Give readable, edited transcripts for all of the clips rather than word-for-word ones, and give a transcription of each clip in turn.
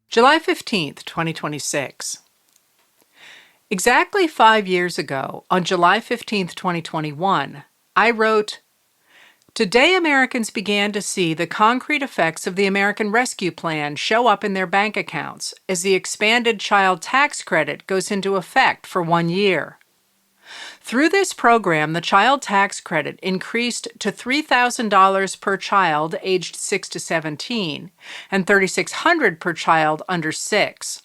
July 15th, 2026. Exactly 5 years ago, on July 15th, 2021, I wrote, "Today Americans began to see the concrete effects of the American Rescue Plan show up in their bank accounts as the expanded child tax credit goes into effect for 1 year. Through this program, the child tax credit increased to $3,000 per child aged 6 to 17 and $3,600 per child under 6.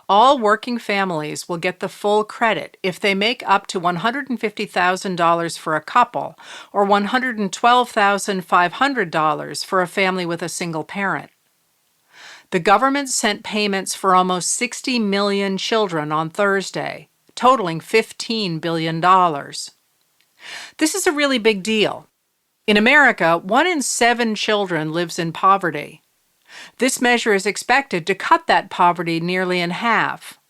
All working families will get the full credit if they make up to $150,000 for a couple or $112,500 for a family with a single parent. The government sent payments for almost 60 million children on Thursday, totaling $15 billion. This is a really big deal. In America, 1 in 7 children lives in poverty. This measure is expected to cut that poverty nearly in half.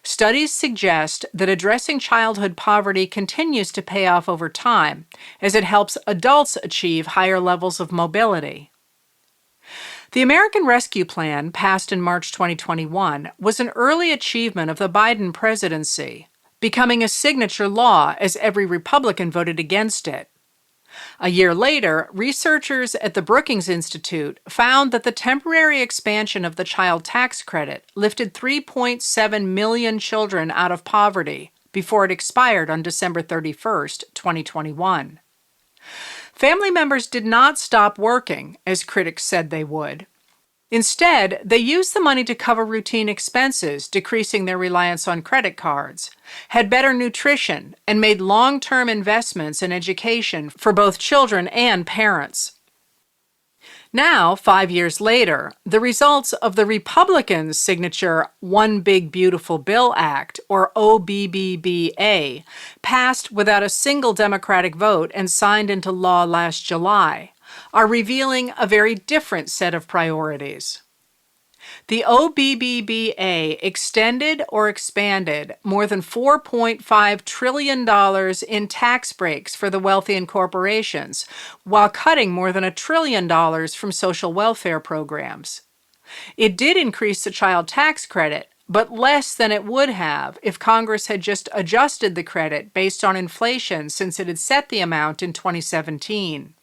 Studies suggest that addressing childhood poverty continues to pay off over time, as it helps adults achieve higher levels of mobility. The American Rescue Plan, passed in March 2021, was an early achievement of the Biden presidency, becoming a signature law as every Republican voted against it. A year later, researchers at the Brookings Institute found that the temporary expansion of the child tax credit lifted 3.7 million children out of poverty before it expired on December 31st, 2021. Family members did not stop working, as critics said they would. Instead, they used the money to cover routine expenses, decreasing their reliance on credit cards, had better nutrition, and made long-term investments in education for both children and parents. Now, 5 years later, the results of the Republicans' signature One Big Beautiful Bill Act, or OBBA, passed without a single Democratic vote and signed into law last July, are revealing a very different set of priorities. The OBBA extended or expanded more than $4.5 trillion in tax breaks for the wealthy and corporations, while cutting more than $1 trillion from social welfare programs. It did increase the child tax credit, but less than it would have if Congress had just adjusted the credit based on inflation since it had set the amount in 2017.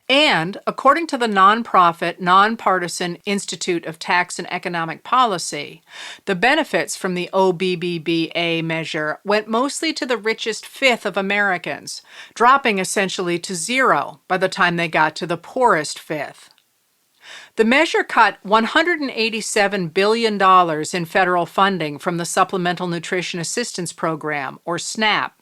And, according to the nonprofit, nonpartisan Institute of Tax and Economic Policy, the benefits from the OBBA measure went mostly to the richest fifth of Americans, dropping essentially to zero by the time they got to the poorest fifth. The measure cut $187 billion in federal funding from the Supplemental Nutrition Assistance Program, or SNAP,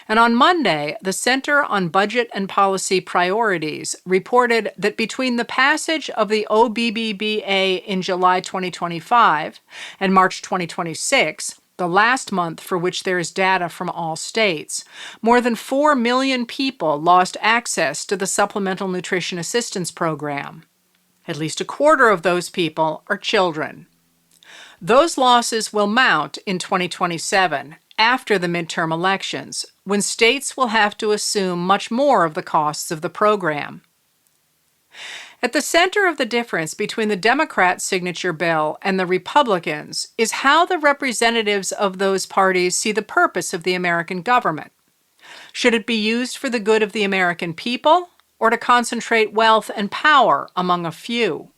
and on Monday, the Center on Budget and Policy Priorities reported that between the passage of the OBBA in July 2025 and March 2026, the last month for which there is data from all states, more than 4 million people lost access to the Supplemental Nutrition Assistance Program. At least a quarter of those people are children. Those losses will mount in 2027, after the midterm elections, when states will have to assume much more of the costs of the program. At the center of the difference between the Democrats' signature bill and the Republicans is how the representatives of those parties see the purpose of the American government. Should it be used for the good of the American people, or to concentrate wealth and power among a few?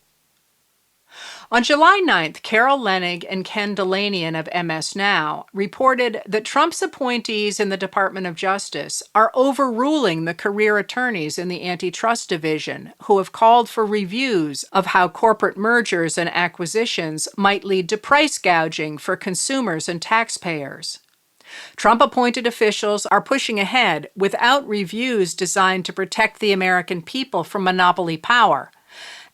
On July 9th, Carol Leonnig and Ken Delanian of MS Now reported that Trump's appointees in the Department of Justice are overruling the career attorneys in the Antitrust Division who have called for reviews of how corporate mergers and acquisitions might lead to price gouging for consumers and taxpayers. Trump-appointed officials are pushing ahead without reviews designed to protect the American people from monopoly power,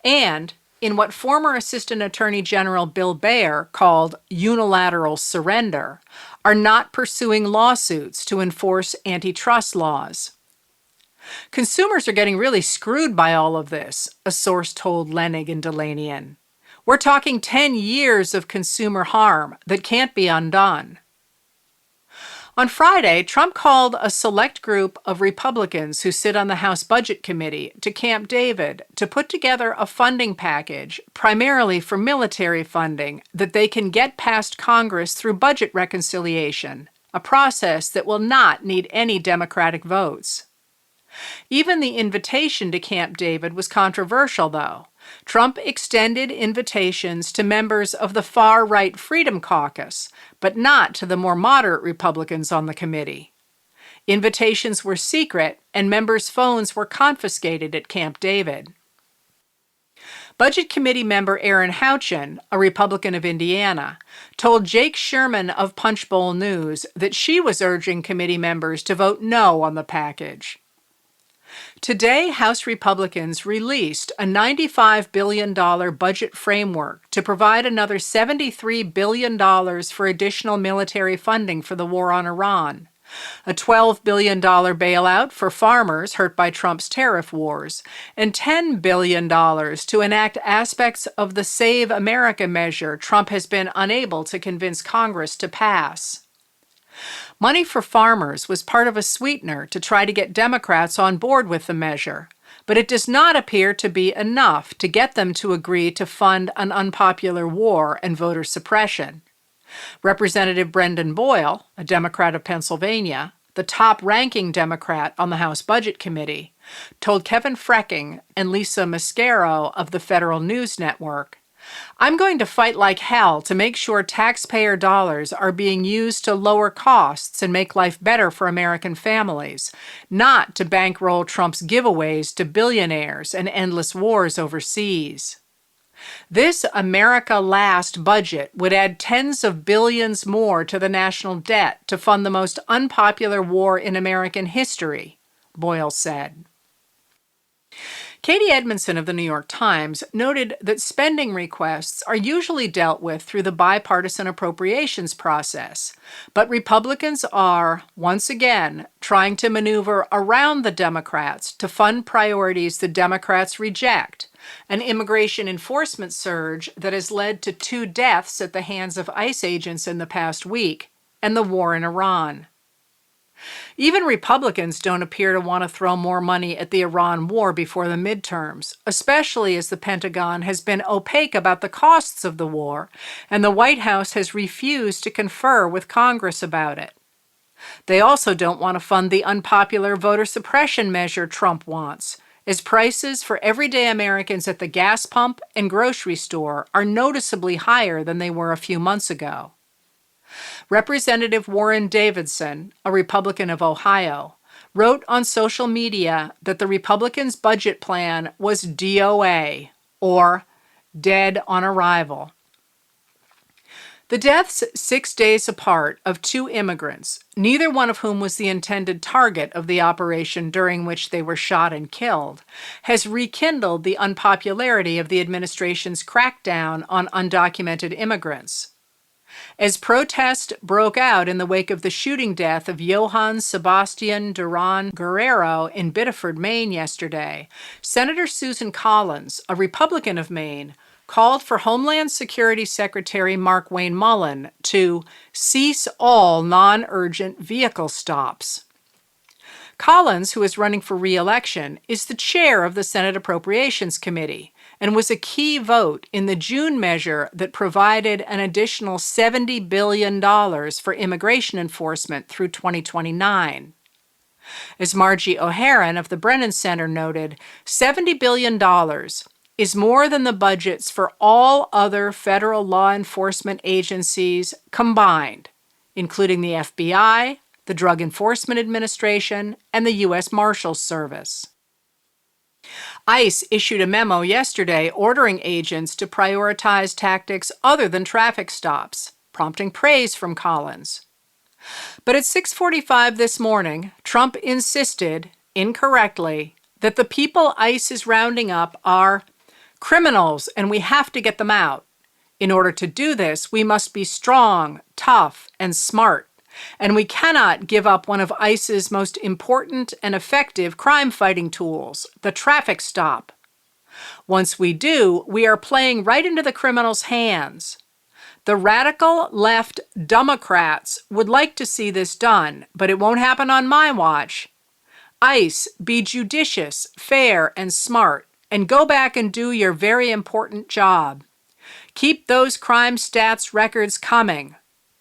and in what former Assistant Attorney General Bill Baer called unilateral surrender, are not pursuing lawsuits to enforce antitrust laws. Consumers are getting really screwed by all of this, a source told Leonnig and Delanian. We're talking 10 years of consumer harm that can't be undone. On Friday, Trump called a select group of Republicans who sit on the House Budget Committee to Camp David to put together a funding package, primarily for military funding, that they can get past Congress through budget reconciliation, a process that will not need any Democratic votes. Even the invitation to Camp David was controversial, though. Trump extended invitations to members of the far-right Freedom Caucus, but not to the more moderate Republicans on the committee. Invitations were secret, and members' phones were confiscated at Camp David. Budget Committee member Aaron Houchin, a Republican of Indiana, told Jake Sherman of Punchbowl News that she was urging committee members to vote no on the package. Today, House Republicans released a $95 billion budget framework to provide another $73 billion for additional military funding for the war on Iran, a $12 billion bailout for farmers hurt by Trump's tariff wars, and $10 billion to enact aspects of the Save America measure Trump has been unable to convince Congress to pass. Money for farmers was part of a sweetener to try to get Democrats on board with the measure, but it does not appear to be enough to get them to agree to fund an unpopular war and voter suppression. Representative Brendan Boyle, a Democrat of Pennsylvania, the top-ranking Democrat on the House Budget Committee, told Kevin Frecking and Lisa Mascaro of the Federal News Network, "I'm going to fight like hell to make sure taxpayer dollars are being used to lower costs and make life better for American families, not to bankroll Trump's giveaways to billionaires and endless wars overseas." This America Last budget would add tens of billions more to the national debt to fund the most unpopular war in American history, Boyle said. Katie Edmondson of the New York Times noted that spending requests are usually dealt with through the bipartisan appropriations process, but Republicans are, once again, trying to maneuver around the Democrats to fund priorities the Democrats reject, an immigration enforcement surge that has led to 2 deaths at the hands of ICE agents in the past week, and the war in Iran. Even Republicans don't appear to want to throw more money at the Iran war before the midterms, especially as the Pentagon has been opaque about the costs of the war, and the White House has refused to confer with Congress about it. They also don't want to fund the unpopular voter suppression measure Trump wants, as prices for everyday Americans at the gas pump and grocery store are noticeably higher than they were a few months ago. Representative Warren Davidson, a Republican of Ohio, wrote on social media that the Republicans' budget plan was DOA, or dead on arrival. The deaths 6 days apart of 2 immigrants, neither one of whom was the intended target of the operation during which they were shot and killed, has rekindled the unpopularity of the administration's crackdown on undocumented immigrants. As protests broke out in the wake of the shooting death of Johann Sebastian Duran Guerrero in Biddeford, Maine yesterday, Senator Susan Collins, a Republican of Maine, called for Homeland Security Secretary Mark Wayne Mullen to cease all non-urgent vehicle stops. Collins, who is running for re-election, is the chair of the Senate Appropriations Committee and was a key vote in the June measure that provided an additional $70 billion for immigration enforcement through 2029. As Margie O'Haron of the Brennan Center noted, $70 billion is more than the budgets for all other federal law enforcement agencies combined, including the FBI, the Drug Enforcement Administration, and the U.S. Marshals Service. ICE issued a memo yesterday ordering agents to prioritize tactics other than traffic stops, prompting praise from Collins. But at 6:45 this morning, Trump insisted, incorrectly, that the people ICE is rounding up are criminals and we have to get them out. In order to do this, we must be strong, tough, and smart. And we cannot give up one of ICE's most important and effective crime-fighting tools, the traffic stop. Once we do, we are playing right into the criminals' hands. The radical left Democrats would like to see this done, but it won't happen on my watch. ICE, be judicious, fair, and smart, and go back and do your very important job. Keep those crime stats records coming.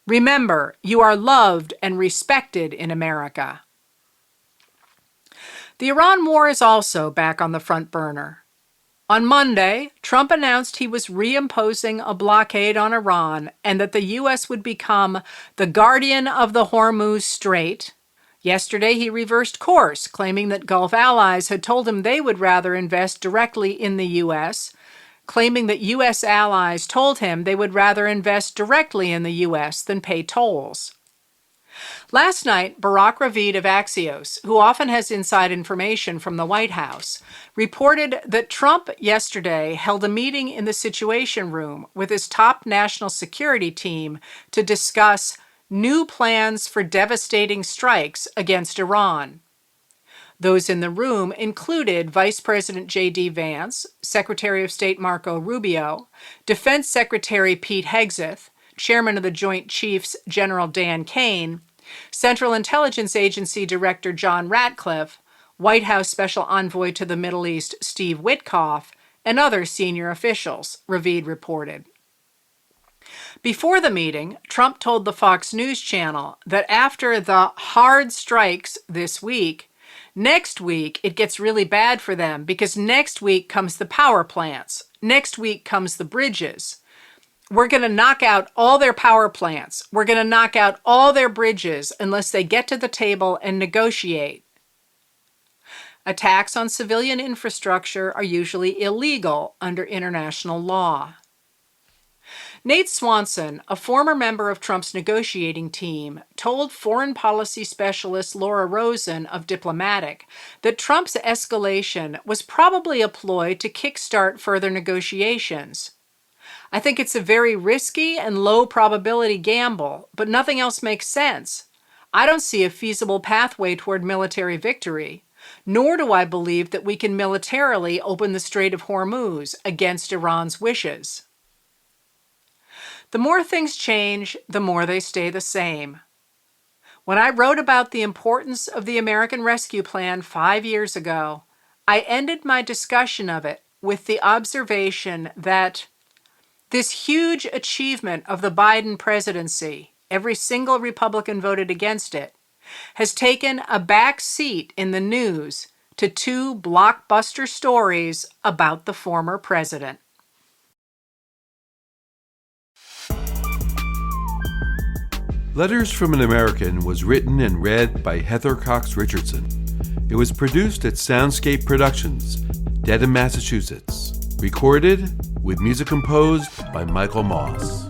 Remember, you are loved and respected in America. The Iran war is also back on the front burner. On Monday, Trump announced he was reimposing a blockade on Iran and that the U.S. would become the guardian of the Hormuz Strait. Yesterday, he reversed course, claiming that Gulf allies had told him they would rather invest directly in the U.S., claiming that U.S. allies told him they would rather invest directly in the U.S. than pay tolls. Last night, Barack Ravid of Axios, who often has inside information from the White House, reported that Trump yesterday held a meeting in the Situation Room with his top national security team to discuss new plans for devastating strikes against Iran. Those in the room included Vice President J.D. Vance, Secretary of State Marco Rubio, Defense Secretary Pete Hegseth, Chairman of the Joint Chiefs General Dan Kane, Central Intelligence Agency Director John Ratcliffe, White House Special Envoy to the Middle East Steve Witkoff, and other senior officials, Ravid reported. Before the meeting, Trump told the Fox News channel that after the hard strikes this week, next week it gets really bad for them because next week comes the power plants. Next week comes the bridges. We're going to knock out all their power plants. We're going to knock out all their bridges unless they get to the table and negotiate. Attacks on civilian infrastructure are usually illegal under international law. Nate Swanson, a former member of Trump's negotiating team, told foreign policy specialist Laura Rosen of Diplomatic that Trump's escalation was probably a ploy to kickstart further negotiations. I think it's a very risky and low probability gamble, but nothing else makes sense. I don't see a feasible pathway toward military victory, nor do I believe that we can militarily open the Strait of Hormuz against Iran's wishes. The more things change, the more they stay the same. When I wrote about the importance of the American Rescue Plan 5 years ago, I ended my discussion of it with the observation that this huge achievement of the Biden presidency, every single Republican voted against it, has taken a back seat in the news to two blockbuster stories about the former president. Letters from an American was written and read by Heather Cox Richardson. It was produced at Soundscape Productions, Dedham, Massachusetts. Recorded with music composed by Michael Moss.